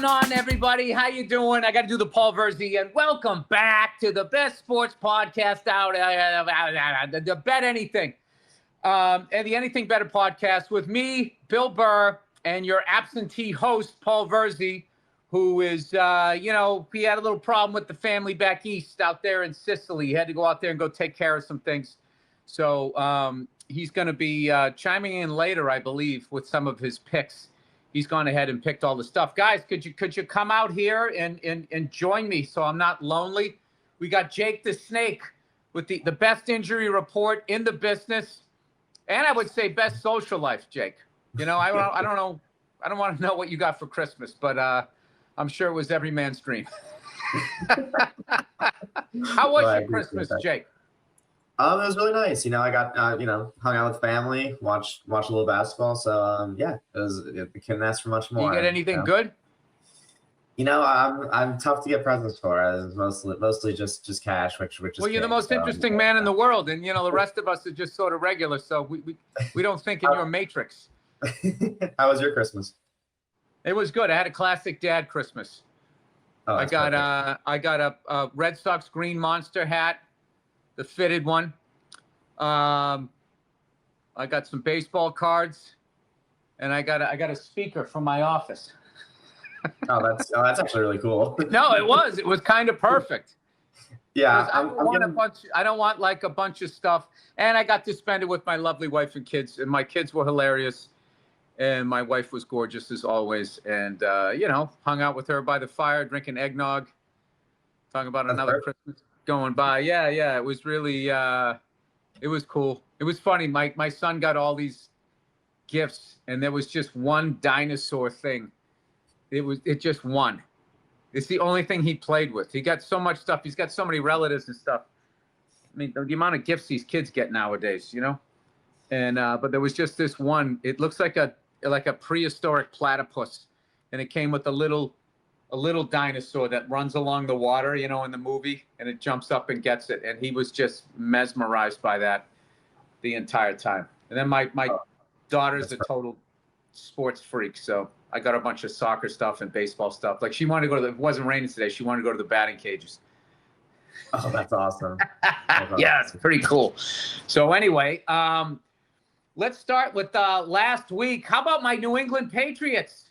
going on, everybody? How you doing? I got to do the Paul Virzi, and welcome back to the best sports podcast out, the Bet Anything, and the Anything Better podcast with me, Bill Burr, and your absentee host, Paul Virzi, who is, he had a little problem with the family back east out there in Sicily. He had to go out there and go take care of some things. So he's going to be chiming in later, I believe, with some of his picks. He's gone ahead and picked all the stuff. Guys, could you come out here and join me so I'm not lonely? We got Jake the Snake with the best injury report in the business, and I would say best social life, Jake. You know, I don't know. I don't want to know what you got for Christmas, but I'm sure it was every man's dream. How was your Christmas, Jake? It was really nice. You know, I got, hung out with family, watched a little basketball. So, it couldn't ask for much more. You get anything good? You know, I'm tough to get presents for. It's mostly just cash, which is well, you're the most interesting man in the world, and the rest of us are just sort of regular. So we don't think in your matrix. How was your Christmas? It was good. I had a classic dad Christmas. Oh, I got a Red Sox green monster hat. The fitted one. I got some baseball cards, and I got a speaker from my office. that's actually really cool. No, it was kind of perfect. Yeah, I don't want like a bunch of stuff, and I got to spend it with my lovely wife and kids, and my kids were hilarious, and my wife was gorgeous as always, and hung out with her by the fire, drinking eggnog, talking about another Christmas going by. Yeah. It was really, it was cool. It was funny. My son got all these gifts, and there was just one dinosaur thing. It just won. It's the only thing he played with. He got so much stuff. He's got so many relatives and stuff. I mean, the amount of gifts these kids get nowadays, And but there was just this one. It looks like a prehistoric platypus, and it came with a little dinosaur that runs along the water, in the movie, and it jumps up and gets it. And he was just mesmerized by that the entire time. And then my daughter's a total sports freak, so I got a bunch of soccer stuff and baseball stuff. Like, she wanted to go it wasn't raining today. She wanted to go to the batting cages. Oh, that's awesome. Yeah, it's pretty cool. So anyway, let's start with last week. How about my New England Patriots?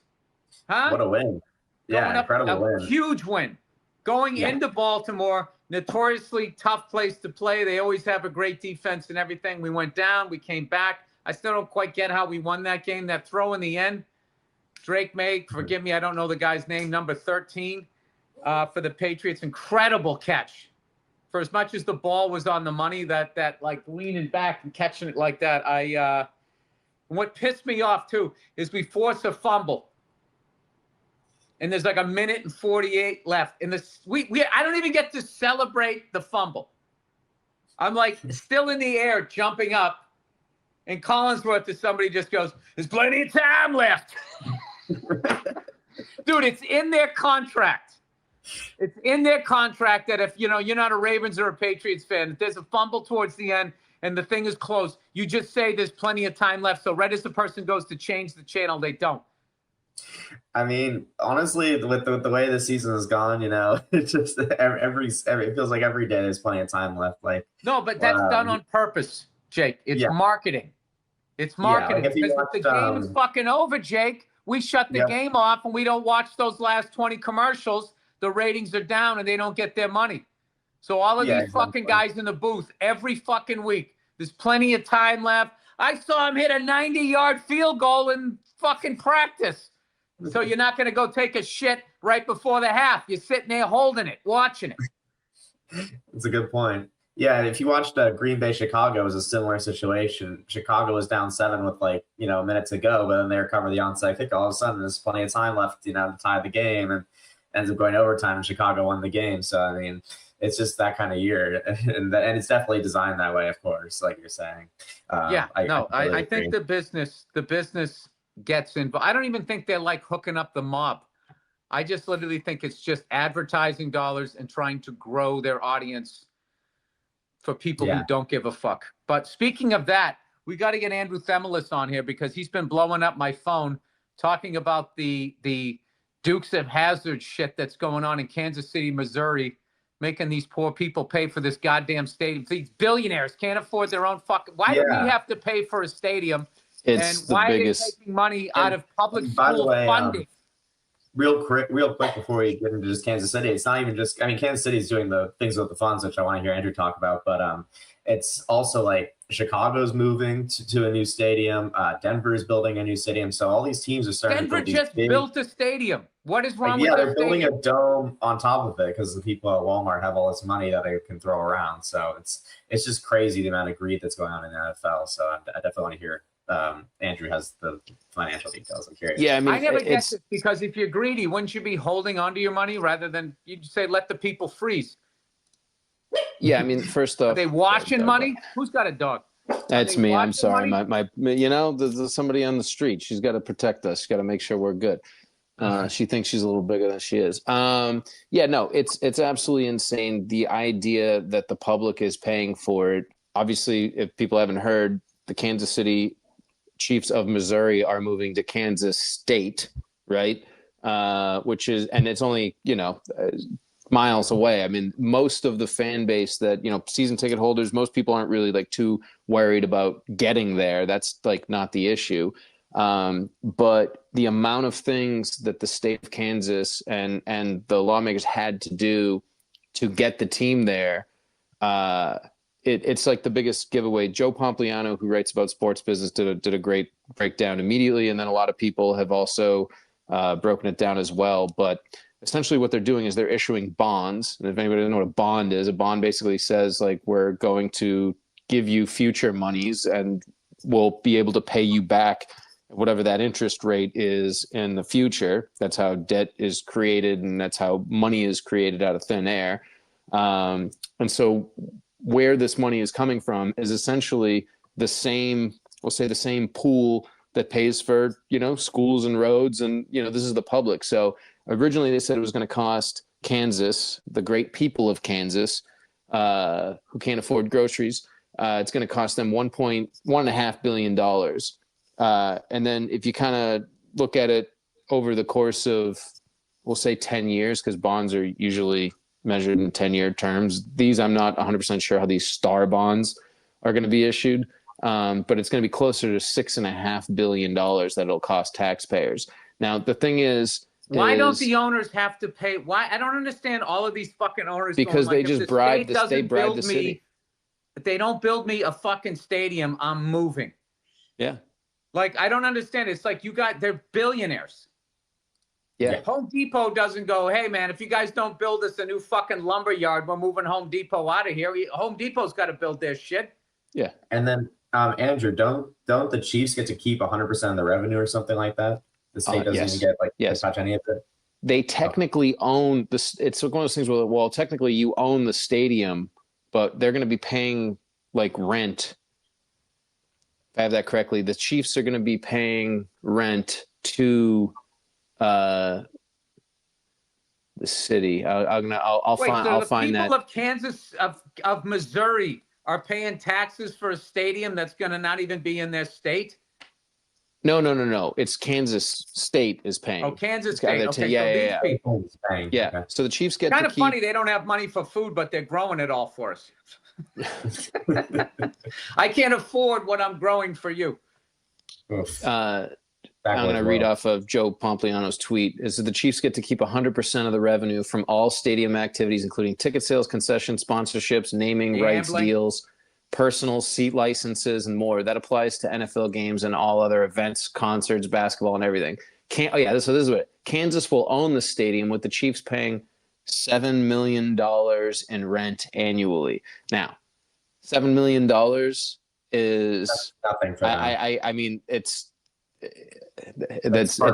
Huh? What a win. Yeah, incredible win. Huge win. Going into Baltimore, notoriously tough place to play. They always have a great defense and everything. We went down. We came back. I still don't quite get how we won that game. That throw in the end, Drake made, forgive me, I don't know the guy's name, number 13 for the Patriots. Incredible catch. For as much as the ball was on the money, that like leaning back and catching it like that, what pissed me off, too, is we force a fumble. And there's like 1:48 left. And I don't even get to celebrate the fumble. I'm like still in the air, jumping up. And Collinsworth to somebody just goes, "There's plenty of time left." Dude, it's in their contract. It's in their contract that if you're not a Ravens or a Patriots fan, if there's a fumble towards the end and the thing is closed, you just say there's plenty of time left. So right as the person goes to change the channel, they don't. I mean, honestly, with the way the season has gone, it's just it feels like every day there's plenty of time left. Like, no, but that's done on purpose, Jake. It's marketing. It's marketing. Like because if the game is fucking over, Jake, we shut the game off and we don't watch those last 20 commercials. The ratings are down and they don't get their money. So all of these fucking guys in the booth every fucking week, there's plenty of time left. I saw him hit a 90-yard field goal in fucking practice. So you're not going to go take a shit right before the half. You're sitting there holding it, watching it. That's a good point. Yeah, if you watched Green Bay Chicago, it was a similar situation. Chicago was down 7 with a minute to go, but then they recovered the onside kick. All of a sudden, there's plenty of time left, to tie the game, and ends up going overtime, and Chicago won the game. So I mean, it's just that kind of year, and it's definitely designed that way, of course, like you're saying. I think the business gets in, but I don't even think they're like hooking up the mob. I just literally think it's just advertising dollars and trying to grow their audience for people who don't give a fuck. But speaking of that, we got to get Andrew Themelis on here because he's been blowing up my phone talking about the Dukes of Hazzard shit that's going on in Kansas City, Missouri, making these poor people pay for this goddamn stadium. These billionaires can't afford their own fucking. Why do we have to pay for a stadium? It's and the why biggest. are they taking money out of public By the school way, funding? Real quick before we get into just Kansas City, it's not even just, I mean, Kansas City is doing the things with the funds, which I want to hear Andrew talk about, but it's also like Chicago's moving to a new stadium. Denver's building a new stadium. So all these teams are starting Denver to build just built a stadium. What is wrong with they're their building stadium? a dome on top of it because the people at Walmart have all this money that they can throw around. So it's just crazy the amount of greed that's going on in the NFL. So I definitely want to hear Andrew has the financial details. I'm curious. Yeah, I mean, I never get this because if you're greedy, wouldn't you be holding onto your money rather than you'd say let the people freeze? Yeah, I mean, first off, are they washing money? Who's got a dog? That's me. I'm sorry. My there's somebody on the street. She's got to protect us. She's got to make sure we're good. She thinks she's a little bigger than she is. Yeah, no, it's absolutely insane. The idea that the public is paying for it. Obviously, if people haven't heard, the Kansas City Chiefs of Missouri are moving to Kansas State, right? Which is, and it's only, miles away. I mean, most of the fan base that, season ticket holders, most people aren't really like too worried about getting there. That's like not the issue. But the amount of things that the state of Kansas and the lawmakers had to do to get the team there, it's like the biggest giveaway. Joe Pompliano, who writes about sports business, did a great breakdown immediately. And then a lot of people have also broken it down as well. But essentially what they're doing is they're issuing bonds. And if anybody doesn't know what a bond is, a bond basically says like, we're going to give you future monies and we'll be able to pay you back whatever that interest rate is in the future. That's how debt is created, and that's how money is created out of thin air. And so where this money is coming from is essentially the same, we'll say the same pool that pays for, schools and roads, and, this is the public. So originally they said it was going to cost Kansas, the great people of Kansas, who can't afford groceries, it's going to cost them $1.5 billion. And then if you kind of look at it over the course of, we'll say 10 years, because bonds are usually measured in 10-year terms. These, I'm not 100% sure how these star bonds are going to be issued, but it's going to be closer to $6.5 billion that it'll cost taxpayers. Now, the thing is, why don't the owners have to pay? Why? I don't understand all of these fucking owners. Because they just bribe the state, bribe the city. If they don't build me a fucking stadium, I'm moving. Yeah. Like, I don't understand. It's like they're billionaires. Yeah. Home Depot doesn't go, hey, man, if you guys don't build us a new fucking lumber yard, we're moving Home Depot out of here. Home Depot's got to build their shit. Yeah. And then, Andrew, don't the Chiefs get to keep 100% of the revenue or something like that? The state doesn't even get touch any of it. They technically own this. It's one of those things where, well, technically you own the stadium, but they're going to be paying like rent. If I have that correctly, the Chiefs are going to be paying rent to the city. I'll find that. People of Kansas, of Missouri, are paying taxes for a stadium that's going to not even be in their state. No. It's Kansas State is paying. Oh, Kansas State. Okay, yeah. People. Yeah. Okay. So the Chiefs get kind of funny. They don't have money for food, but they're growing it all for us. I can't afford what I'm growing for you. I'm going to read off of Joe Pompliano's tweet. Is that the Chiefs get to keep 100% of the revenue from all stadium activities, including ticket sales, concessions, sponsorships, naming rights deals, personal seat licenses, and more. That applies to NFL games and all other events, concerts, basketball, and everything. So this is what Kansas will own the stadium, with the Chiefs paying $7 million in rent annually. Now, $7 million is that's nothing for them. I mean, it's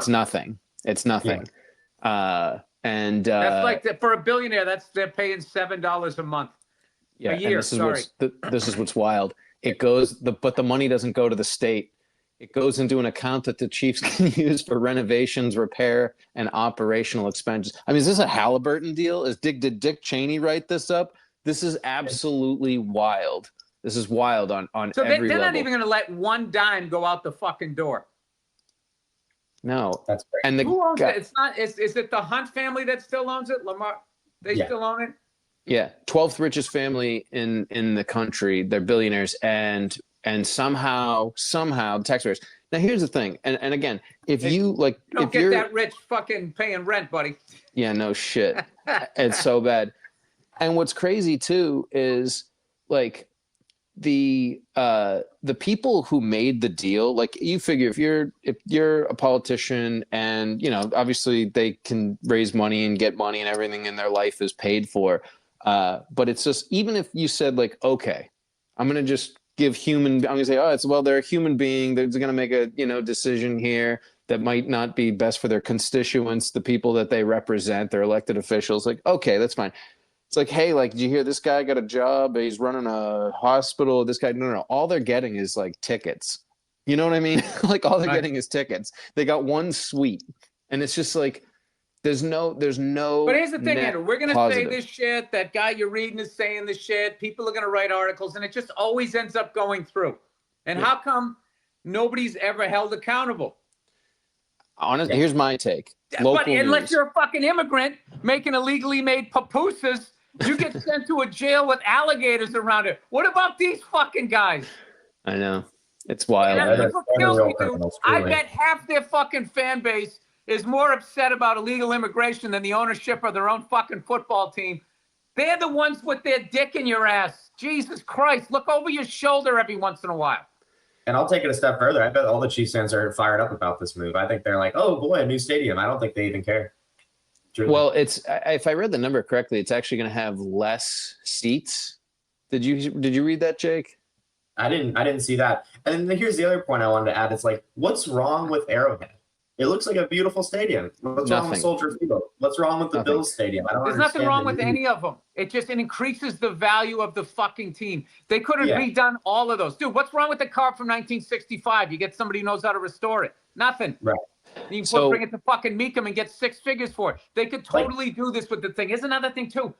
nothing. It's nothing. Yeah. And that's like for a billionaire. They're paying $7 a month. Yeah, a year. This is what's wild. But the money doesn't go to the state. It goes into an account that the Chiefs can use for renovations, repair, and operational expenses. I mean, is this a Halliburton deal? Did Dick Cheney write this up? This is absolutely wild. This is wild on so every level. They're not even going to let one dime go out the fucking door. No. That's great. And Who owns it? It's not. Is it the Hunt family that still owns it? Lamar, they still own it. Yeah, 12th richest family in the country. They're billionaires, and somehow the taxpayers. Now here's the thing, and again, if you like, don't if get you're that rich fucking paying rent, buddy. Yeah, no shit. It's so bad. And what's crazy too is like the people who made the deal, like you figure if you're a politician and obviously they can raise money and get money and everything in their life is paid for. But it's just, even if you said like, okay, I'm going to just I'm going to say, they're a human being. They're going to make a, decision here that might not be best for their constituents, the people that they represent, their elected officials. Like, okay, that's fine. It's like, hey, like, did you hear this guy got a job? He's running a hospital. This guy, no. All they're getting is like tickets. You know what I mean? Like all they're getting is tickets. They got one suite. And it's just like, there's no. But here's the thing, Andrew. We're going to say positive. this shit. That guy you're reading is saying this shit. People are going to write articles, and it just always ends up going through. And how come nobody's ever held accountable? Honestly, here's my take. But unless you're a fucking immigrant making illegally made pupusas, you get sent to a jail with alligators around it. What about these fucking guys? I know. It's wild. That's what kills me, dude. I bet half their fucking fan base is more upset about illegal immigration than the ownership of their own fucking football team. They're the ones with their dick in your ass. Jesus Christ. Look over your shoulder every once in a while. And I'll take it a step further. I bet all the Chiefs fans are fired up about this move. I think they're like, oh, boy, a new stadium. I don't think they even care. Truly. Well, if I read the number correctly, it's actually going to have less seats. Did you read that, Jake? I didn't see that. And then here's the other point I wanted to add. It's like, what's wrong with Arrowhead? It looks like a beautiful stadium. What's wrong with Soldier Field? What's wrong with the Bills Stadium? There's nothing wrong with any of them. It increases the value of the fucking team. They could have redone all of those. Dude, what's wrong with the car from 1965? You get somebody who knows how to restore it. Nothing. Right. You can bring it to fucking Meekum and get 6 figures for it. They could totally do this with the thing. Here's another thing too.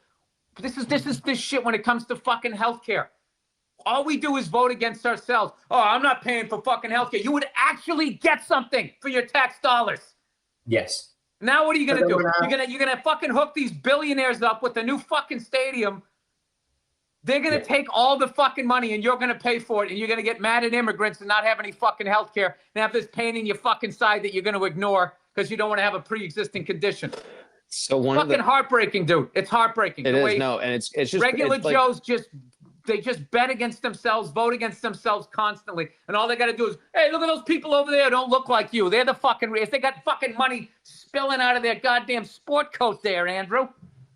This is shit when it comes to fucking healthcare. All we do is vote against ourselves. Oh, I'm not paying for fucking healthcare. You would actually get something for your tax dollars. Yes. Now what are you gonna do? You're gonna fucking hook these billionaires up with the new fucking stadium. They're gonna take all the fucking money and you're gonna pay for it, and you're gonna get mad at immigrants and not have any fucking healthcare and have this pain in your fucking side that you're gonna ignore because you don't want to have a pre-existing condition. So heartbreaking, dude. It's heartbreaking. It is, and it's just regular Joes they just bet against themselves, vote against themselves constantly. And all they got to do is, hey, look at those people over there who don't look like you. They're the fucking race. They got fucking money spilling out of their goddamn sport coat there, Andrew.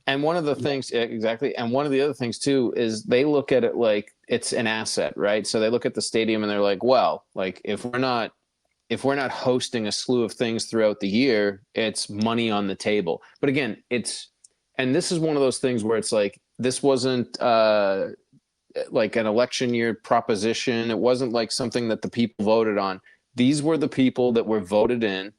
And one of the things, exactly. And one of the other things too, is they look at it like it's an asset, right? So they look at the stadium and they're like, well, like if we're not hosting a slew of things throughout the year, it's money on the table. But again, and this is one of those things where it's like, this wasn't, like an election year proposition. It wasn't like something that the people voted on. These were the people that were voted in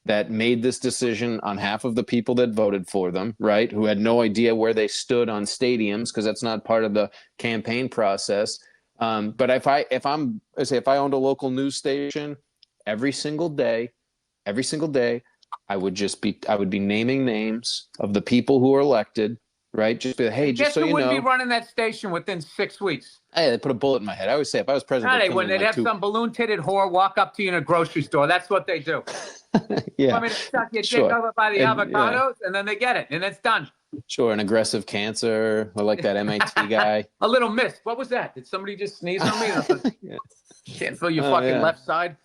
that made this decision on behalf of the people that voted for them, right? Who had no idea where they stood on stadiums because that's not part of the campaign process. But if I owned a local news station, every single day, I would be naming names of the people who are elected. Right? Just be like, hey, just so you know. Guess who would be running that station within 6 weeks? Hey, they put a bullet in my head. I always say, if I was president. No, they wouldn't. They'd have some balloon-titted whore walk up to you in a grocery store. That's what they do. Yeah. I mean, suck your dick over by the avocados, and then they get it, and it's done. Sure, an aggressive cancer, or like that MIT guy. A little mist. What was that? Did somebody just sneeze on me? Can't feel your fucking left side.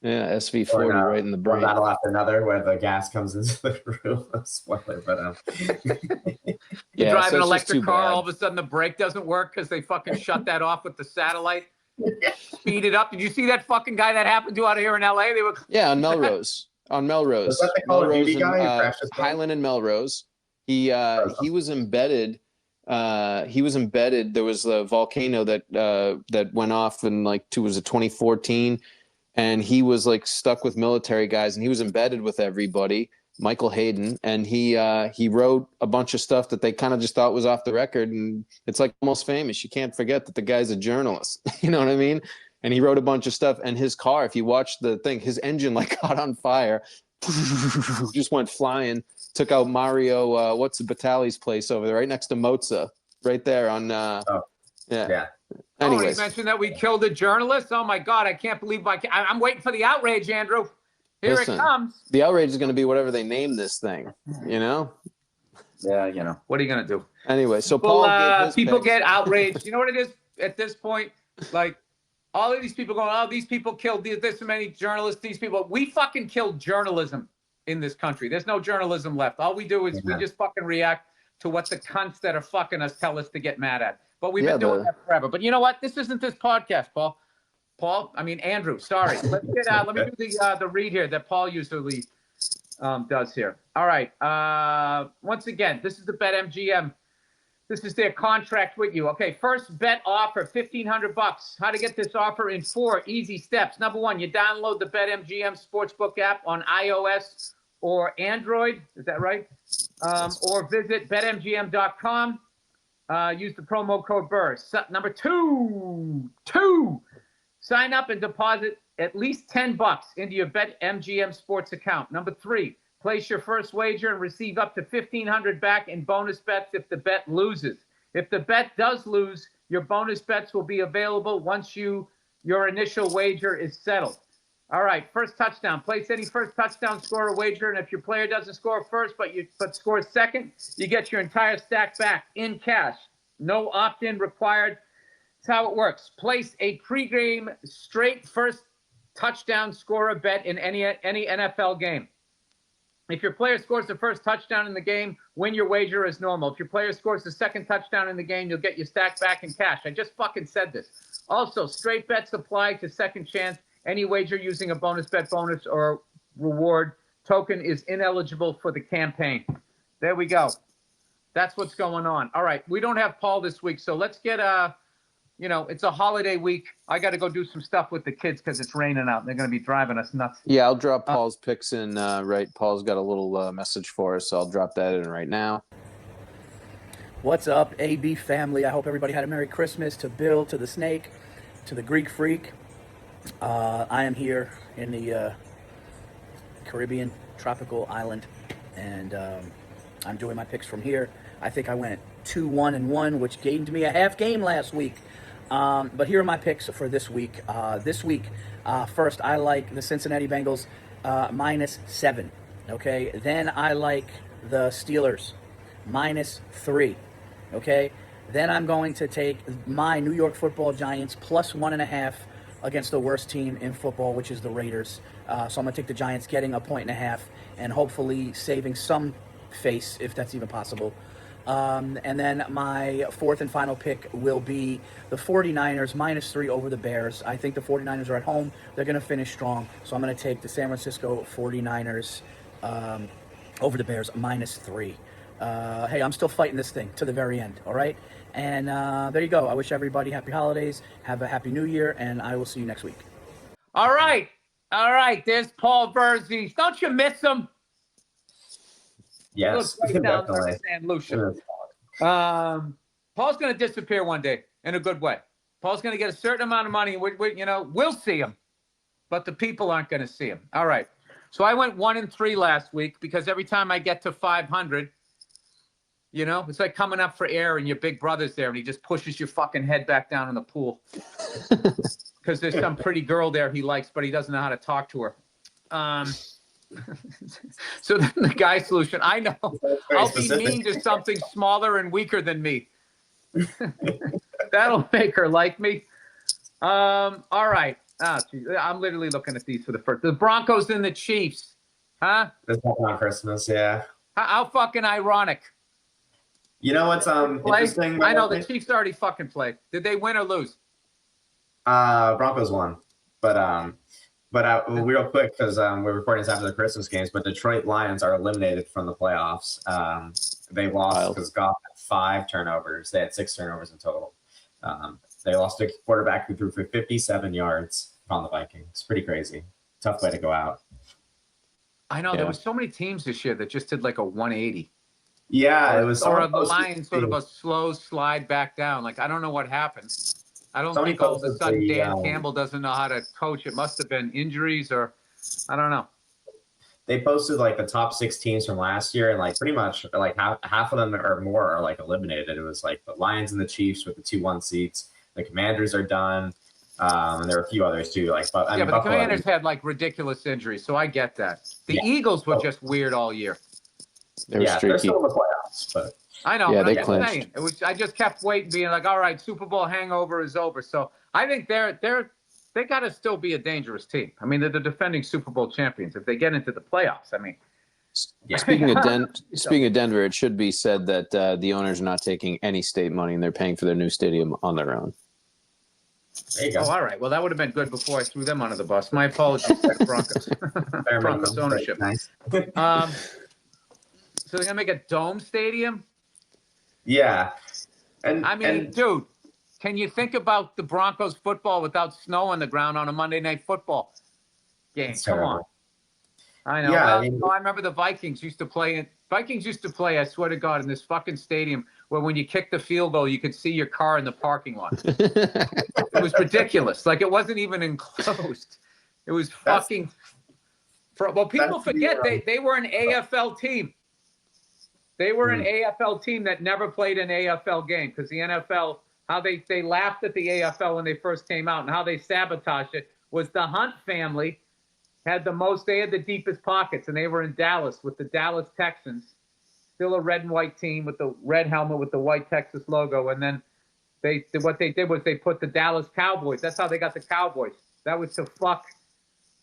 Yeah, SV40 right in the brain. One battle after another where the gas comes into the room. Spoiler, but you drive an electric car, all of a sudden the brake doesn't work because they fucking shut that off with the satellite. Speed it up. Did you see that fucking guy that happened to out here in LA? They were on Melrose. On Melrose. Was that the Call of Duty guy? Highland and Melrose. He was embedded. There was a volcano that went off in like 2014. And he was like stuck with military guys, and he was embedded with everybody, Michael Hayden, and he wrote a bunch of stuff that they kind of just thought was off the record, and it's like almost famous. You can't forget that the guy's a journalist. You know what I mean? and he wrote a bunch of stuff. And his car, if you watch the thing, his engine like caught on fire, just went flying. Took out Mario. What's the Batali's place over there, right next to Mozza, right there on. Yeah. Anyways, you mentioned that we killed a journalist. Oh my God, I can't believe I'm waiting for the outrage, Andrew. Here it comes. The outrage is going to be whatever they name this thing. You know. Yeah, you know. What are you going to do? Anyway, so Paul gave his people picks. get outraged. You know what it is at this point? Like, all of these people going, oh, these people killed this many journalists, these people. We fucking killed journalism in this country. There's no journalism left. All we do is we just fucking react to what the cunts that are fucking us tell us to get mad at. But we've been doing that forever. But you know what? This isn't this podcast, Andrew, sorry. Let me do the read here that Paul usually does here. All right. Once again, this is the BetMGM. This is their contract with you. Okay, first bet offer, $1,500. How to get this offer in 4 easy steps. Number 1, you download the BetMGM Sportsbook app on iOS or Android. Is that right? Or visit betmgm.com. Use the promo code Burr. Number 2, sign up and deposit at least $10 into your BetMGM Sports account. Number 3, place your first wager and receive up to $1,500 back in bonus bets if the bet loses. If the bet does lose, your bonus bets will be available once your initial wager is settled. All right, first touchdown. Place any first touchdown, score a wager, and if your player doesn't score first but scores second, you get your entire stack back in cash. No opt-in required. That's how it works. Place a pregame straight first touchdown scorer bet in any NFL game. If your player scores the first touchdown in the game, win your wager as normal. If your player scores the second touchdown in the game, you'll get your stack back in cash. I just fucking said this. Also, straight bets apply to second chance. Any wager using a bonus bet bonus or reward token is ineligible for the campaign. There we go. That's what's going on. All right. We don't have Paul this week, so let's get it's a holiday week. I got to go do some stuff with the kids because it's raining out. And they're going to be driving us nuts. Yeah, I'll drop Paul's picks in right. Paul's got a little message for us, so I'll drop that in right now. What's up, AB family? I hope everybody had a Merry Christmas. To Bill, to the Snake, to the Greek Freak. I am here in the Caribbean tropical island, and I'm doing my picks from here. I think I went 2-1-1, which gained me a half game last week. But here are my picks for this week. First, I like the Cincinnati Bengals -7. Okay, then I like the Steelers -3. Okay, then I'm going to take my New York Football Giants +1.5 against the worst team in football, which is the Raiders. So I'm going to take the Giants getting 1.5 and hopefully saving some face, if that's even possible. And then my fourth and final pick will be the 49ers -3 over the Bears. I think the 49ers are at home. They're going to finish strong. So I'm going to take the San Francisco 49ers over the Bears -3. Hey, I'm still fighting this thing to the very end, all right? And there you go. I wish everybody happy holidays. Have a happy new year, and I will see you next week. All right. There's Paul Virzi. Don't you miss him? Yes, down there in San Lucia. Paul's going to disappear one day in a good way. Paul's going to get a certain amount of money. We'll see him, but the people aren't going to see him. All right. So I went 1-3 last week because every time I get to 500, it's like coming up for air and your big brother's there and he just pushes your fucking head back down in the pool because there's some pretty girl there he likes, but he doesn't know how to talk to her. So then the guy solution, I know, I'll be mean to something smaller and weaker than me. That'll make her like me. All right. I'm literally looking at these for the first. The Broncos and the Chiefs. Huh? That's not on Christmas, yeah. How fucking ironic. You know what's interesting? I know the Chiefs already fucking played. Did they win or lose? Broncos won. But real quick, because we're recording this after the Christmas games, but Detroit Lions are eliminated from the playoffs. They lost because Goff had 5 turnovers. They had 6 turnovers in total. They lost a quarterback who threw for 57 yards on the Vikings. Pretty crazy. Tough way to go out. I know. Yeah. There was so many teams this year that just did like a 180. Yeah, it was. Or the Lions sort of a slow slide back down. Like, I don't know what happened. I don't Somebody think all of a posted sudden the, Dan Campbell doesn't know how to coach. It must have been injuries or I don't know. They posted like the top 6 teams from last year, and like pretty much like half of them or more are like eliminated. It was like the Lions and the Chiefs with the 2-1 seats. The Commanders are done. And there are a few others too. Like, but I mean, But the Buffalo, Commanders had like ridiculous injuries, so I get that. The Eagles were just weird all year. They were they're streaky. still in the playoffs, but I know. Yeah, but they I'm clinched. just saying. It was. I just kept waiting, being like, all right, Super Bowl hangover is over. So I think they got to still be a dangerous team. I mean, they're the defending Super Bowl champions. If they get into the playoffs, I mean. Speaking of Denver, it should be said that the owners are not taking any state money and they're paying for their new stadium on their own. there you go. Oh, all right. Well, that would have been good before I threw them under the bus. My apologies, Broncos. Broncos ownership. Nice. So they're gonna make a dome stadium. Yeah, and I mean, dude, can you think about the Broncos football without snow on the ground on a Monday Night Football game? Come on. I know. Yeah, I remember the Vikings used to play. I swear to God, in this fucking stadium where when you kick the field goal, you could see your car in the parking lot. It was ridiculous. Like it wasn't even enclosed. It was fucking. Well, people forget they were an AFL team. They were an AFL team that never played an AFL game because the NFL, how they laughed at the AFL when they first came out and how they sabotaged it was the Hunt family had they had the deepest pockets, and they were in Dallas with the Dallas Texans, still a red and white team with the red helmet with the white Texas logo. And then what they did was they put the Dallas Cowboys. That's how they got the Cowboys. That was to fuck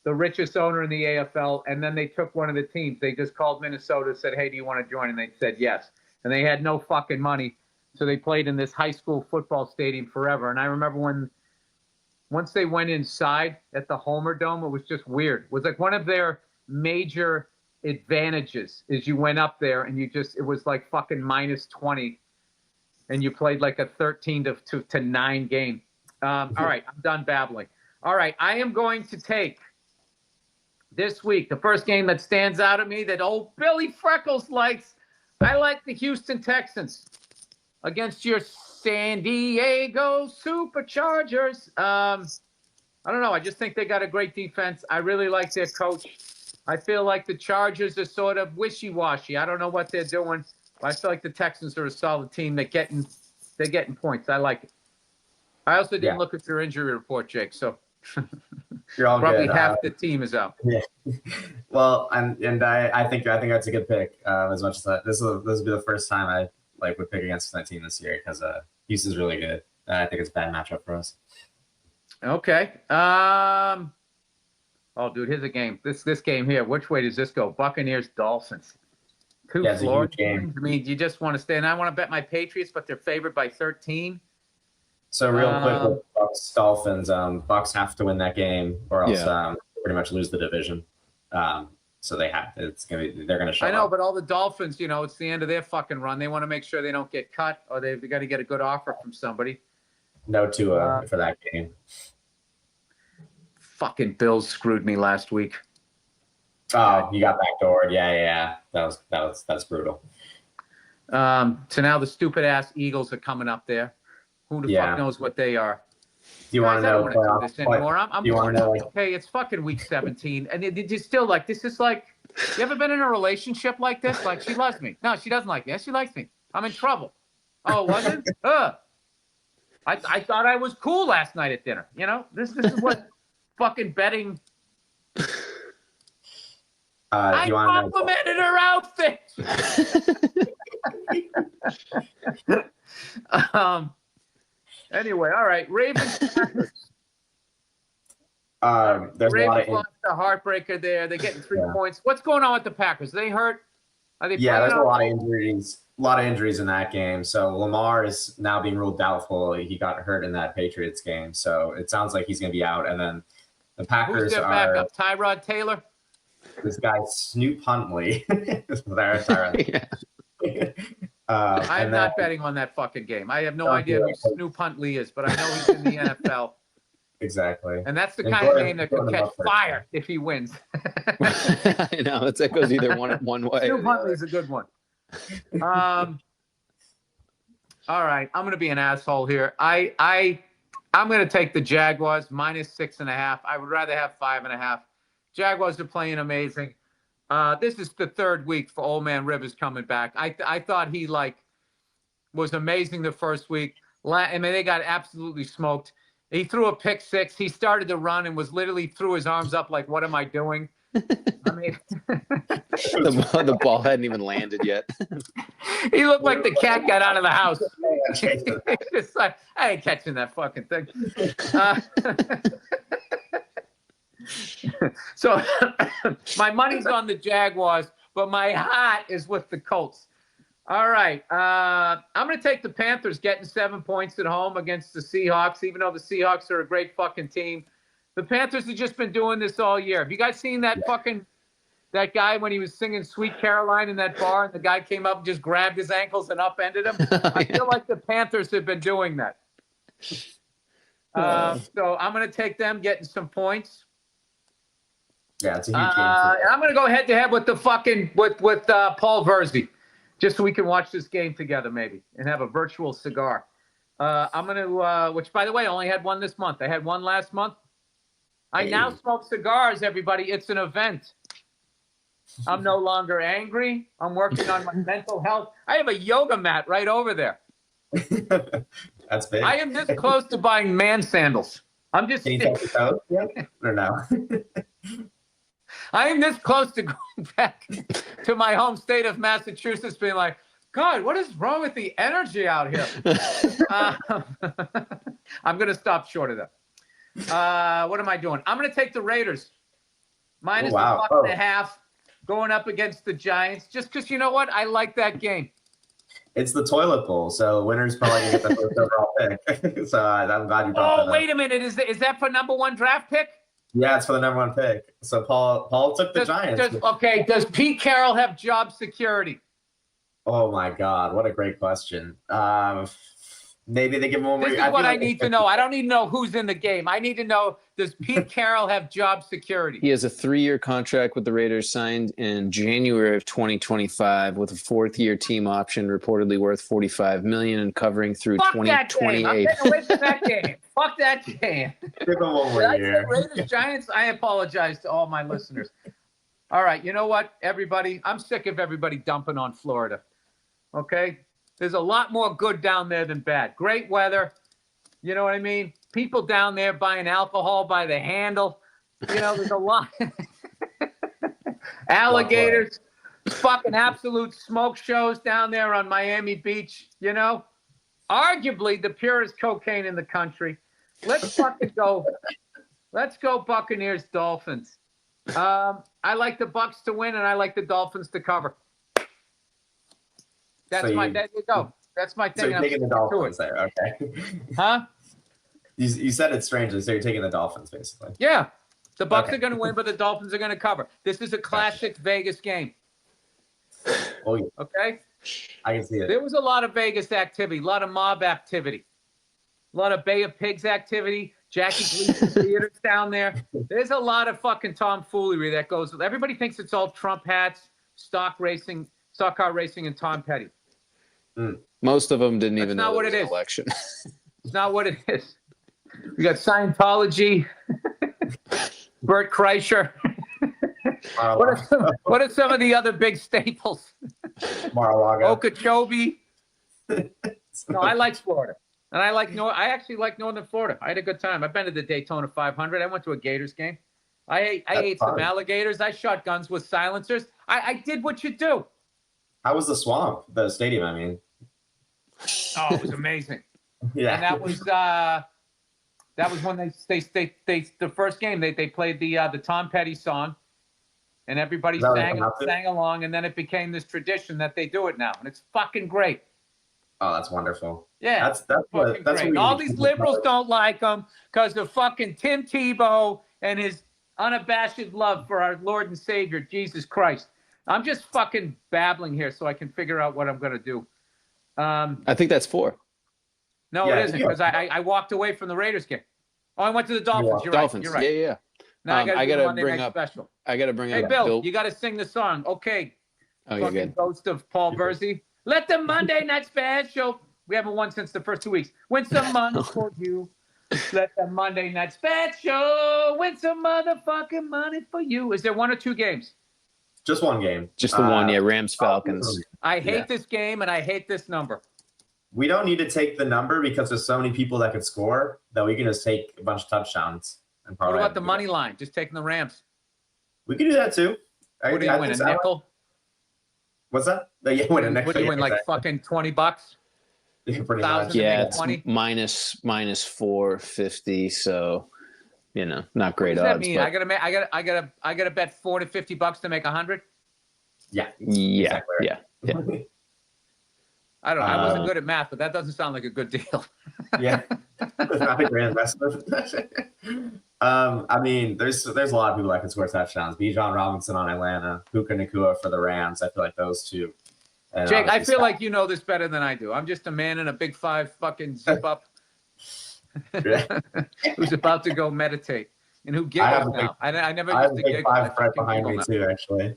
the richest owner in the AFL. And then they took one of the teams. They just called Minnesota, said, hey, do you want to join? And they said yes. And they had no fucking money. So they played in this high school football stadium forever. And I remember once they went inside at the Homer Dome, it was just weird. It was like one of their major advantages is you went up there and it was like fucking -20 and you played like a 13-9 game. All right, I'm done babbling. All right, I am going to take this week the first game that stands out at me that old Billy Freckles likes. I like the Houston Texans against your San Diego Superchargers. I don't know. I just think they got a great defense. I really like their coach. I feel like the Chargers are sort of wishy-washy. I don't know what they're doing. But I feel like the Texans are a solid team. They're getting points. I like it. I also didn't look at your injury report, Jake. So you're all probably good. half the team is out. Yeah. Well, I think that's a good pick. As much as that, this will be the first time I would pick against that team this year because Houston's really good. I think it's a bad matchup for us. Okay. Oh, dude, here's a game. This game here. Which way does this go? Buccaneers, Dolphins. Two Florida games. I mean, you just want to stay. And I want to bet my Patriots, but they're favored by 13. So real quick with Bucs Dolphins, Bucs have to win that game or else pretty much lose the division. So they're gonna show up. I know, but all the Dolphins, it's the end of their fucking run. They want to make sure they don't get cut or they've got to get a good offer from somebody. No Tua for that game. Fucking Bills screwed me last week. Oh, you got backdoored. Yeah. That's brutal. So now the stupid ass Eagles are coming up there. Who the fuck knows what they are? Do you want to know? I don't want to do this anymore. I'm bored. Okay, it's fucking week 17, and it's still like this is like. You ever been in a relationship like this? Like she loves me. No, she doesn't like me. Yes, she likes me. I'm in trouble. Oh, was it? I thought I was cool last night at dinner. This is what fucking betting. I complimented her outfit. Anyway, all right. Ravens. Ravens lost the heartbreaker there. They're getting 3 points. What's going on with the Packers? Are they hurt? Are they? Yeah, there's a lot of injuries. A lot of injuries in that game. So Lamar is now being ruled doubtful. He got hurt in that Patriots game, so it sounds like he's going to be out. And then the Packers Who's their backup? Tyrod Taylor. This guy Snoop Huntley. Tyrod. I'm not betting on that fucking game. I have no idea who Snoop Huntley is, but I know he's in the NFL. Exactly. And that's the kind of game that could catch fire if he wins. I know. That goes either one way. Snoop Huntley's a good one. All right. I'm going to be an asshole here. I I'm going to take the Jaguars -6.5. I would rather have 5.5. Jaguars are playing amazing. This is the third week for Old Man Rivers coming back. I thought he was amazing the first week. I mean, they got absolutely smoked. He threw a pick six. He started to run and was literally threw his arms up like, what am I doing? I mean, the ball hadn't even landed yet. He looked like the cat got out of the house. It's like, I ain't catching that fucking thing. So my money's on the Jaguars, but my heart is with the Colts. All right. I'm going to take the Panthers getting 7 points at home against the Seahawks, even though the Seahawks are a great fucking team. The Panthers have just been doing this all year. Have you guys seen that that guy when he was singing Sweet Caroline in that bar and the guy came up and just grabbed his ankles and upended him? I feel like the Panthers have been doing that. So I'm going to take them getting some points. Yeah, it's a huge game. I'm going to go head to head with the fucking with Paul Virzi, just so we can watch this game together maybe and have a virtual cigar. I'm going to, which by the way, I only had one this month. I had one last month. I now smoke cigars, everybody. It's an event. I'm no longer angry. I'm working on my mental health. I have a yoga mat right over there. That's big. I am this close to buying man sandals. I'm just. Can you touch your toes? Or no? I am this close to going back to my home state of Massachusetts, being like, God, what is wrong with the energy out here? I'm going to stop short of that. What am I doing? I'm going to take the Raiders. -1.5 going up against the Giants, just because you know what? I like that game. It's the toilet bowl, so winner's probably going to get the first overall pick. So I'm glad you brought that up. Oh, wait a minute. Is that for #1 draft pick? Yeah, it's for the #1 pick. So Paul took the Giants. Does Pete Carroll have job security? Oh, my God. What a great question. Maybe they give him one more. This is what I need to know. I don't need to know who's in the game. I need to know, does Pete Carroll have job security? He has a 3-year contract with the Raiders signed in January of 2025 with a 4th-year team option reportedly worth $45 million and covering through 2028. I'm getting away from that game. Fuck that game. Give him one more year. Raiders, Giants, I apologize to all my listeners. All right, you know what, everybody? I'm sick of everybody dumping on Florida. Okay? There's a lot more good down there than bad. Great weather. You know what I mean? People down there buying alcohol by the handle. You know, there's a lot. Alligators. Fucking absolute smoke shows down there on Miami Beach. You know? Arguably the purest cocaine in the country. Let's fucking go. Let's go Buccaneers, Dolphins. I like the Bucs to win, and I like the Dolphins to cover. There you go. That's my thing. So you're taking the Dolphins there, okay? Huh? You said it strangely, so you're taking the Dolphins, basically. Yeah. The Bucs are going to win, but the Dolphins are going to cover. This is a classic Vegas game. Oh, yeah. Okay? I can see it. There was a lot of Vegas activity, a lot of mob activity, a lot of Bay of Pigs activity, Jackie Gleason theaters down there. There's a lot of fucking tomfoolery that goes with. Everybody thinks it's all Trump hats, stock car racing, and Tom Petty. Most of them didn't even know what it was it an is. election. It's not what it is. We got Scientology, Bert Kreischer. What are some of the other big staples? Mar-a-Lago. Okeechobee. No, I like Florida. And I actually like Northern Florida. I had a good time. I've been to the Daytona 500. I went to a Gators game. I ate some alligators. I shot guns with silencers. I did what you do. How was the swamp, the stadium, I mean? Oh, it was amazing. Yeah. And that was when they the first game they played the Tom Petty song, and everybody sang along, and then it became this tradition that they do it now, and it's fucking great. Oh, that's wonderful. Yeah, that's fucking great. And all these liberals don't like him because of fucking Tim Tebow and his unabashed love for our Lord and Savior Jesus Christ. I'm just fucking babbling here so I can figure out what I'm going to do. I think that's 4. No, it isn't, because I walked away from the Raiders game. Oh, I went to the Dolphins. You're Dolphins. Right. You're right. Yeah. Now I got to bring up special. I got to bring up. Hey, Bill, you got to sing the song. Okay. Oh, you're good. Ghost of Paul Virzi. Let the Monday Night Special. We haven't won since the first 2 weeks. Win some money for you. Let the Monday night special win some motherfucking money for you. Is there 1 or 2 games? Just one game. Just the one, yeah. Rams Falcons. I hate this game and I hate this number. We don't need to take the number because there's so many people that could score that we can just take a bunch of touchdowns. And What about the money line? Just taking the Rams. We can do that too. What do you win, a nickel? What's that? Yeah, win a nickel. What do you win, like fucking $20? Yeah, pretty much. Yeah, it's minus 450. So, not great odds. What does that mean? But... I gotta bet $450 to make 100. Yeah. Yeah. Exactly. Yeah. I don't know. I wasn't good at math, but that doesn't sound like a good deal. Yeah. It's not a great investment. I mean, there's a lot of people that can score touchdowns. Bijan Robinson on Atlanta, Puka Nacua for the Rams. I feel like those two. And Jake, I feel like you know this better than I do. I'm just a man in a big 5 fucking zip up who's about to go meditate and who giggles now. I never used to giggle. I have a big 5 right behind me too, actually.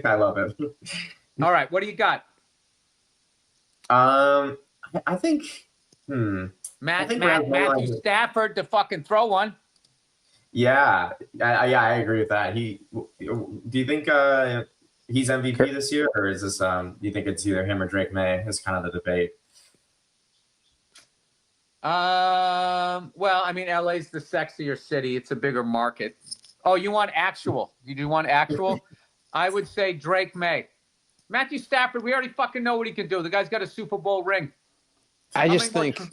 I love it. All right, what do you got? I think Matthew Stafford to fucking throw one. Yeah, I agree with that. Do you think he's MVP this year, or is this? Do you think it's either him or Drake May? Is kind of the debate. Well, I mean, LA's the sexier city. It's a bigger market. Oh, you want actual? You do want actual? I would say Drake May. Matthew Stafford, we already fucking know what he can do. The guy's got a Super Bowl ring. I just think if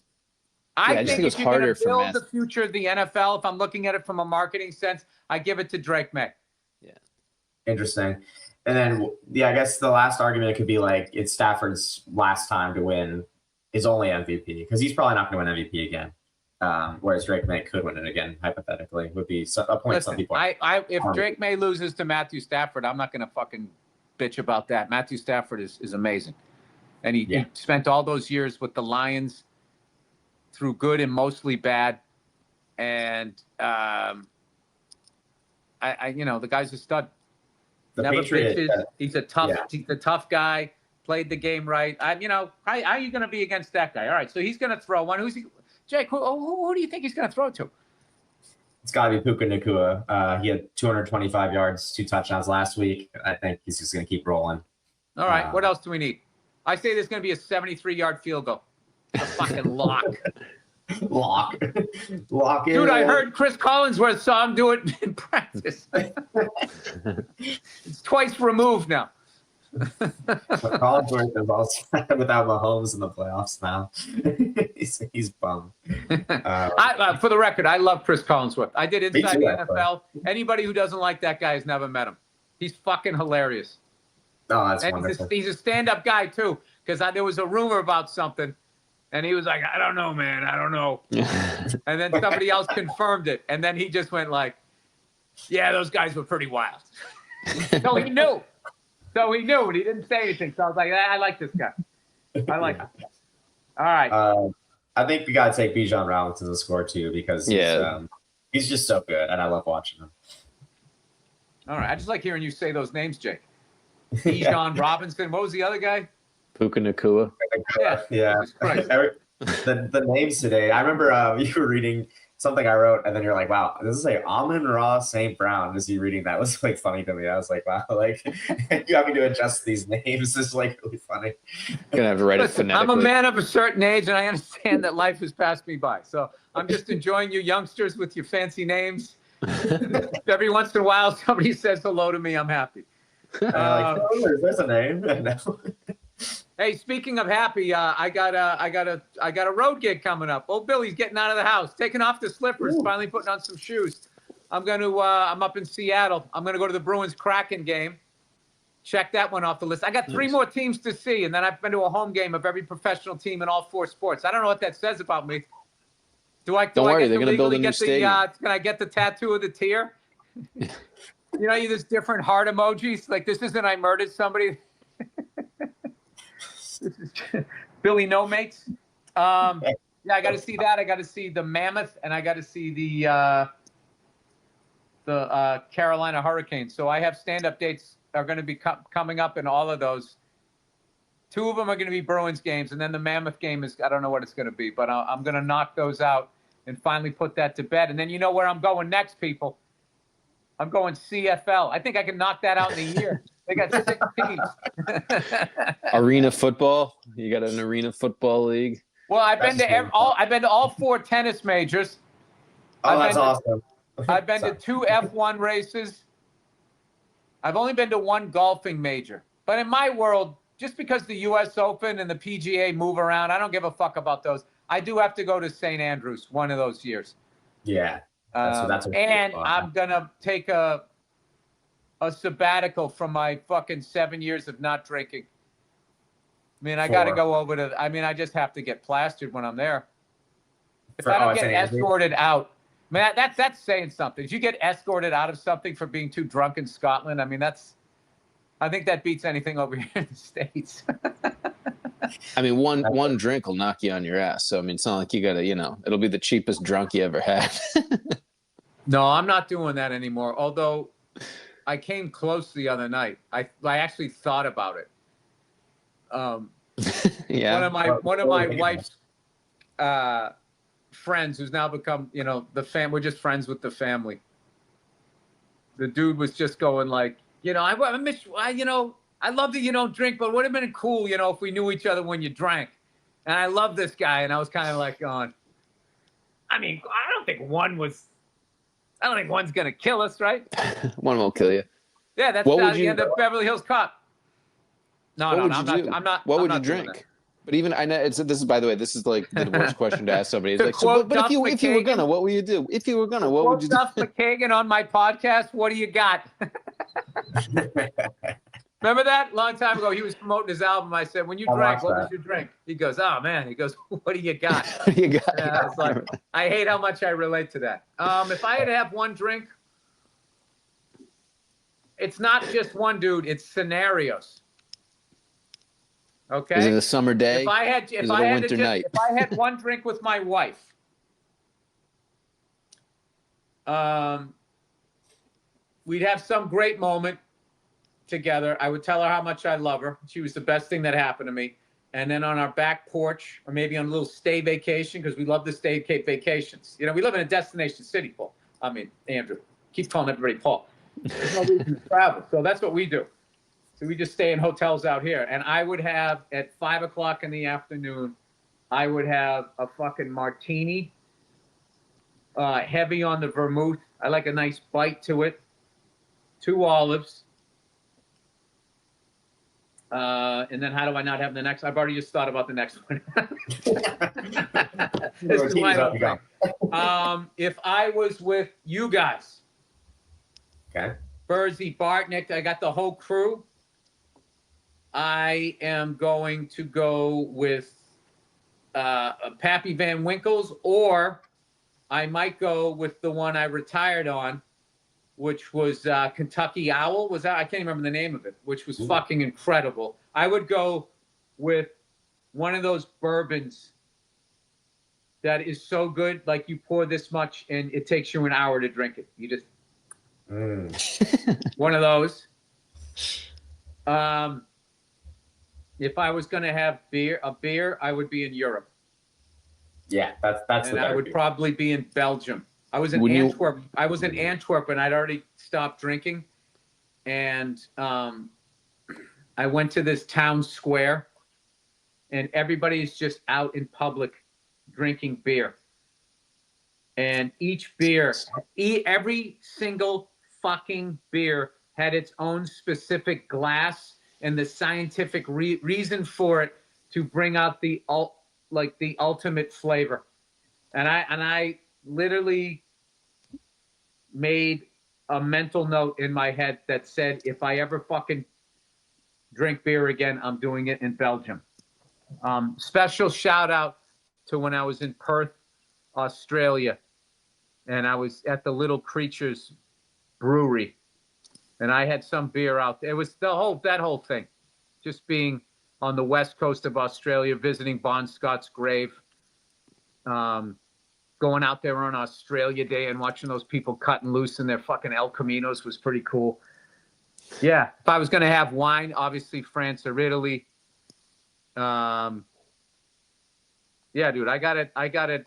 it's you're harder going to build for the future of the NFL, if I'm looking at it from a marketing sense, I give it to Drake May. Yeah. Interesting. And then, I guess the last argument could be like it's Stafford's last time to win his only MVP because he's probably not going to win MVP again. Whereas Drake May could win it again, hypothetically, would be a point. Listen, some people. If Drake May loses to Matthew Stafford, I'm not going to fucking bitch about that. Matthew Stafford is amazing. And he spent all those years with the Lions through good and mostly bad. And the guy's a stud. Never bitches. He's a tough guy. Played the game right. How are you going to be against that guy? All right, so he's going to throw one. Who's he? Jake, who do you think he's going to throw to? It's got to be Puka Nacua. He had 225 yards, 2 touchdowns last week. I think he's just going to keep rolling. All right, what else do we need? I say there's going to be a 73-yard field goal. It's a fucking lock. Lock in. Dude, I heard Chris Collinsworth saw him do it in practice. It's twice removed now. Collinsworth is also without Mahomes in the playoffs now. he's bummed. For the record, I love Chris Collinsworth. I did Inside the NFL. Actually. Anybody who doesn't like that guy has never met him. He's fucking hilarious. Oh, that's and wonderful. He's a stand-up guy, too, because there was a rumor about something, and he was like, I don't know, man. I don't know. And then somebody else confirmed it, and then he just went like, yeah, those guys were pretty wild. So he knew. And he didn't say anything. So I was like, I like this guy. I like him. All right. I think we got to take Bijan Robinson to score, too, because he's just so good, and I love watching him. All right. I just like hearing you say those names, Jake. Bijan Robinson. What was the other guy? Puka Nacua. Yeah. The names today. I remember you were reading something I wrote, and then you're like, wow, this is like Amon-Ra St. Brown. As you reading that was like funny to me. I was like, wow, like you having to adjust these names is like really funny. Gonna have to write it phonetically. I'm a man of a certain age, and I understand that life has passed me by. So I'm just enjoying you youngsters with your fancy names. Every once in a while, somebody says hello to me. I'm happy. There's a name. Hey, speaking of happy, I got a road gig coming up. Old Billy's getting out of the house, taking off the slippers, finally putting on some shoes. I'm up in Seattle. I'm gonna go to the Bruins Kraken game. Check that one off the list. I got 3 more teams to see, and then I've been to a home game of every professional team in all 4 sports. I don't know what that says about me. Don't worry, they're gonna build a new stadium. Can I get the tattoo of the tear? There's different heart emojis. Like this isn't I murdered somebody. Billy No Mates. I got to see that. I got to see the Mammoth, and I got to see the Carolina Hurricanes. So I have stand-up dates are going to be coming up in all of those. 2 of them are going to be Bruins games, and then the Mammoth game is I don't know what it's going to be, but I'm going to knock those out. and finally put that to bed. And then you know where I'm going next, people. I'm going CFL. I think I can knock that out in a year. They got 6 teams. Arena football. You got an arena football league. Well, I've been to all 4 tennis majors. Oh, that's awesome. I've been to 2 F1 races. I've only been to 1 golfing major. But in my world, just because the U.S. Open and the PGA move around, I don't give a fuck about those. I do have to go to St. Andrews one of those years. Yeah. And I'm going to take a sabbatical from my fucking 7 years of not drinking. I mean, I got to go over to, I just have to get plastered when I'm there. If I don't get escorted out, man, that's saying something. If you get escorted out of something for being too drunk in Scotland, I think that beats anything over here in the States. One drink will knock you on your ass. So, it's not like you got to, it'll be the cheapest drunk you ever had. No, I'm not doing that anymore. Although I came close the other night. I actually thought about it. Yeah. One of my wife's friends, who's now become, we're just friends with the family. The dude was just going like, I miss, I love that you don't drink, but it would have been cool, if we knew each other when you drank. And I love this guy, and I was kind of like going, I don't think one's gonna kill us, right? One won't kill you. Yeah, that's the end of Beverly Hills Cop. No, I'm not. What would you drink? But even I know this is, by the way, this is like the worst question to ask somebody. It's like, so, but if you were gonna, what would you do? If you were gonna, what would you do? Duff McKagan on my podcast. What do you got? Remember that? Long time ago, he was promoting his album. I said, when you drank, what was your drink? He goes, oh man. He goes, what do you got? What do you got? Yeah, it's like, I hate how much I relate to that. If I had to have one drink, it's not just one, dude. It's scenarios. Okay. Is it a summer day? If I had one drink with my wife, we'd have some great moment together. I would tell her how much I love her. She was the best thing that happened to me. And then on our back porch, or maybe on a little stay vacation, because we love to stay vacations. We live in a destination city, Paul. Andrew. Keep calling everybody Paul. There's no reason to travel. So that's what we do. So we just stay in hotels out here. And I would have, at 5 o'clock in the afternoon, I would have a fucking martini, heavy on the vermouth. I like a nice bite to it. 2 olives. And then how do I not have the next? I've already just thought about the next one. This is my own thing. If I was with you guys, okay, Virzi, Bartnick, I got the whole crew. I am going to go with Pappy Van Winkle's, or I might go with the one I retired on, which was Kentucky Owl. Was that? I can't remember the name of it, which was fucking incredible. I would go with one of those bourbons that is so good, like you pour this much and it takes you an hour to drink it. You just one of those. If I was going to have a beer, I would be in Europe. Yeah, that's. And I would probably be in Belgium. I was in Antwerp. I was in Antwerp, and I'd already stopped drinking, and I went to this town square, and everybody's just out in public drinking beer. And each beer, every single fucking beer had its own specific glass and the scientific reason for it to bring out the ultimate flavor. And I literally made a mental note in my head that said, if I ever fucking drink beer again, I'm doing it in Belgium. Special shout out to when I was in Perth, Australia, and I was at the Little Creatures Brewery, and I had some beer out there. It was that whole thing, just being on the west coast of Australia, visiting Bon Scott's grave, going out there on Australia Day and watching those people cutting loose in their fucking El Caminos was pretty cool. Yeah, if I was going to have wine, obviously France or Italy. Yeah, dude, I got it.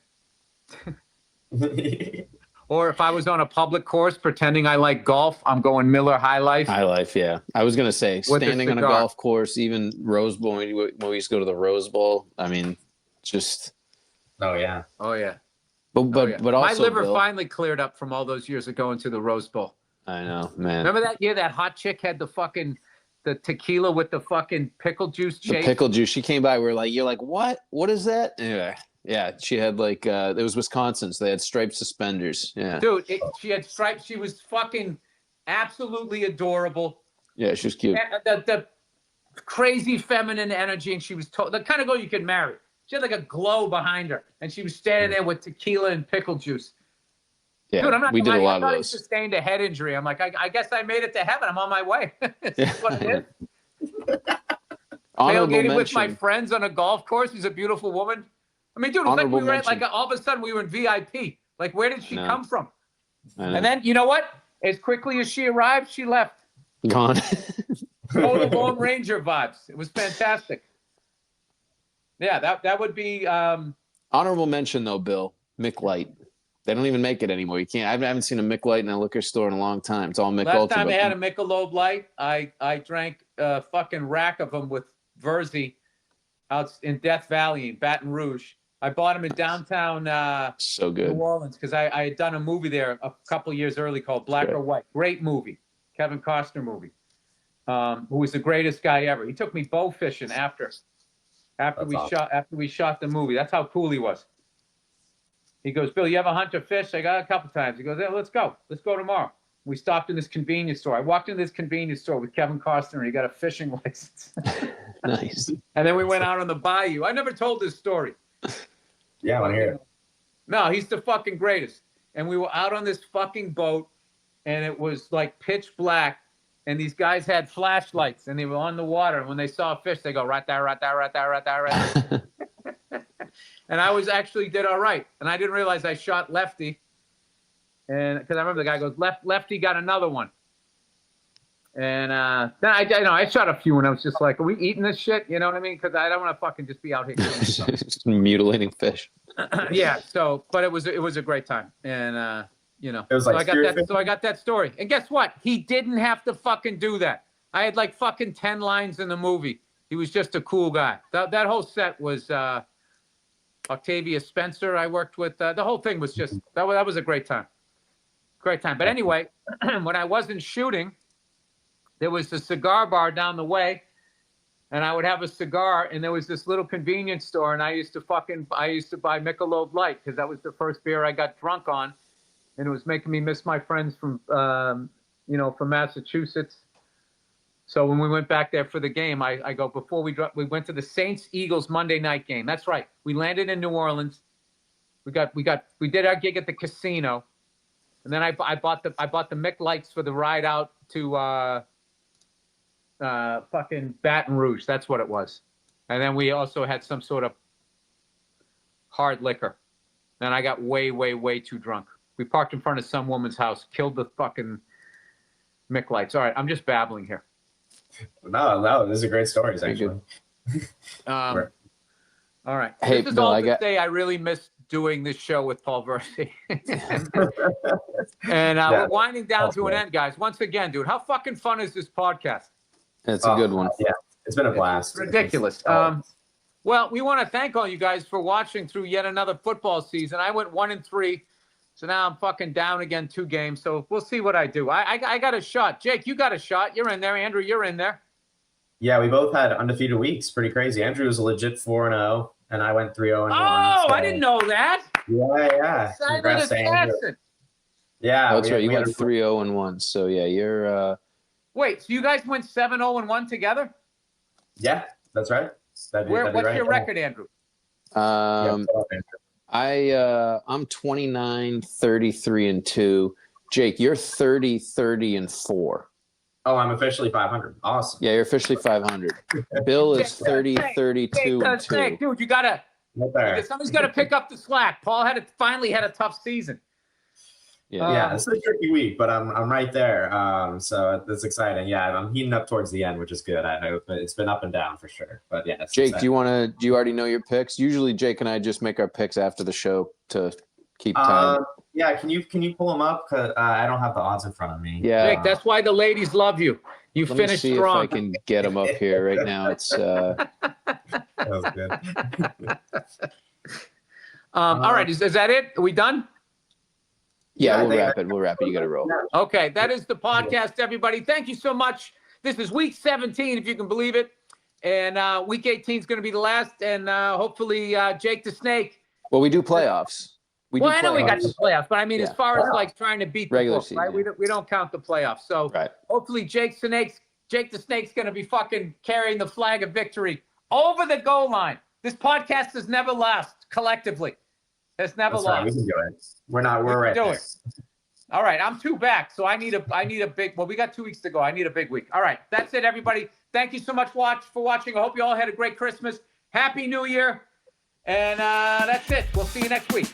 Or if I was on a public course pretending I like golf, I'm going Miller High Life. High Life, yeah. I was going to say, With a standing on a cigar. golf course, even Rose Bowl, when we used to go to the Rose Bowl, I mean, just. Oh, yeah. Oh, yeah. But also, my liver Bill, finally cleared up from all those years of going to the Rose Bowl. I know, man. Remember that year that hot chick had the tequila with the fucking pickle juice The shake? pickle juice. She came by. You're like, what? What is that? Anyway, yeah. She had it was Wisconsin, so they had striped suspenders. Yeah, Dude, she had stripes. She was fucking absolutely adorable. yeah, she was cute. The crazy feminine energy, and she was the kind of girl you could marry. She had like a glow behind her, and she was standing there with tequila and pickle juice. Yeah, Dude, I'm not we did a lot I of those. sustained a head injury. I'm like, I guess I made it to heaven. I'm on my way. That's what it is. Honorable Tailgating with my mention. friends on a golf course. She's a beautiful woman. I mean, dude, it was like Honorable we were mention. all of a sudden we were in VIP. Like, where did she No. come from? I know. And then, you know what? As quickly as she arrived, she left. Gone. Total Lone Ranger vibes. It was fantastic. Yeah, that would be. Honorable mention though, Bill. Mick Light. They don't even make it anymore. You can't. I haven't seen a Mick Light in a liquor store in a long time. It's all Mick Last Ultra. time but- they had a Michelob Light, I drank a fucking rack of them with Virzi out in Death Valley in Baton Rouge. I bought them in downtown so New good. Orleans because I had done a movie there a couple years early called Black or White. Great movie, Kevin Costner movie. Who was the greatest guy ever. He took me bow fishing after we shot the movie. That's how cool he was. He goes, Bill, you ever hunt or fish? I got a couple times. He goes, yeah, let's go. Let's go tomorrow. We stopped in this convenience store. I walked into this convenience store with Kevin Costner, and he got a fishing license. Nice. And then we went out on the bayou. I never told this story. Yeah, I want to hear it. No, he's the fucking greatest. And we were out on this fucking boat, and it was like pitch black. And these guys had flashlights, and they were on the water. And when they saw a fish, they go, right there, right there, right there, right there, right there. And I did all right. And I didn't realize I shot lefty. And because I remember the guy goes, lefty got another one. And then I shot a few, and I was just like, are we eating this shit? You know what I mean? Because I don't want to fucking just be out here killing stuff. Just mutilating fish. Yeah. So, but it was a great time. And, you know, It was like so I got that story. And guess what? He didn't have to fucking do that. I had like fucking 10 lines in the movie. He was just a cool guy. That whole set was Octavia Spencer I worked with. The whole thing was just, that was a great time. Great time. But anyway, when I wasn't shooting, there was a cigar bar down the way, and I would have a cigar, and there was this little convenience store, and I used to buy Michelob Light because that was the first beer I got drunk on, and it was making me miss my friends from Massachusetts. So when we went back there for the game, I go, before we went to the Saints-Eagles Monday night game. That's right. We landed in New Orleans. We did our gig at the casino, and then I bought the Mick Lights for the ride out to fucking Baton Rouge. That's what it was. And then we also had some sort of hard liquor. And I got way, way, way too drunk. We parked in front of some woman's house, killed the fucking Mick Lights. All right, I'm just babbling here. No, these are great stories, actually. All right. Hey, this is Bill, all to say I really missed doing this show with Paul Virzi. And we're winding down to an end, guys. Once again, dude, how fucking fun is this podcast? That's a good one. Yeah, it's been a blast. It's ridiculous. Well, we want to thank all you guys for watching through yet another football season. I went 1-3, so now I'm fucking down again 2 games. So we'll see what I do. I got a shot. Jake, you got a shot. You're in there. Andrew, you're in there. Yeah, we both had undefeated weeks. Pretty crazy. Andrew was a legit 4-0, and I went 3-0-1. Oh, I didn't know that. Yeah. Congrats to Andrew. Yeah, That's right. You went 3-0-1. So yeah, you're. Wait, so you guys went 7-0-1 together? Yeah, that's right. That'd be What's right. your record, Andrew? I'm 29, 33-2. Jake, you're 30, 30-4. Oh, I'm officially 500. Awesome. Yeah, you're officially 500. Bill is 30, 32-2. Dude, you gotta. Right there. Somebody's got to pick up the slack. Paul finally had a tough season. Yeah. It's a tricky week, but I'm right there. So that's exciting. Yeah, I'm heating up towards the end, which is good. I hope it's been up and down for sure. But yeah, Jake, do you already know your picks? Usually Jake and I just make our picks after the show to keep time. Yeah, can you pull them up? 'Cause I don't have the odds in front of me. Yeah. Jake, that's why the ladies love you. You Let me finished see strong. if I can get them up here right now. It's That was good. All right, is that it? Are we done? yeah, I we'll think- wrap it. We'll wrap it. You got to roll. Okay, that is the podcast, everybody. Thank you so much. This is week 17, if you can believe it. And week 18 is going to be the last. And hopefully, Jake the Snake. Well, we do playoffs. Well, I know we got the playoffs, but I mean, Yeah. as far as like trying to beat the Regular book, season, right? yeah. We don't count the playoffs. So Right. hopefully, Jake the Snake's going to be fucking carrying the flag of victory over the goal line. This podcast has never lost collectively. It's never That's right. We lost. can do it. We're right do there. it. All right, I'm 2 back, so I need a big. Well, we got 2 weeks to go. I need a big week. All right, that's it, everybody. Thank you so much for watching. I hope you all had a great Christmas. Happy New Year, and that's it. We'll see you next week.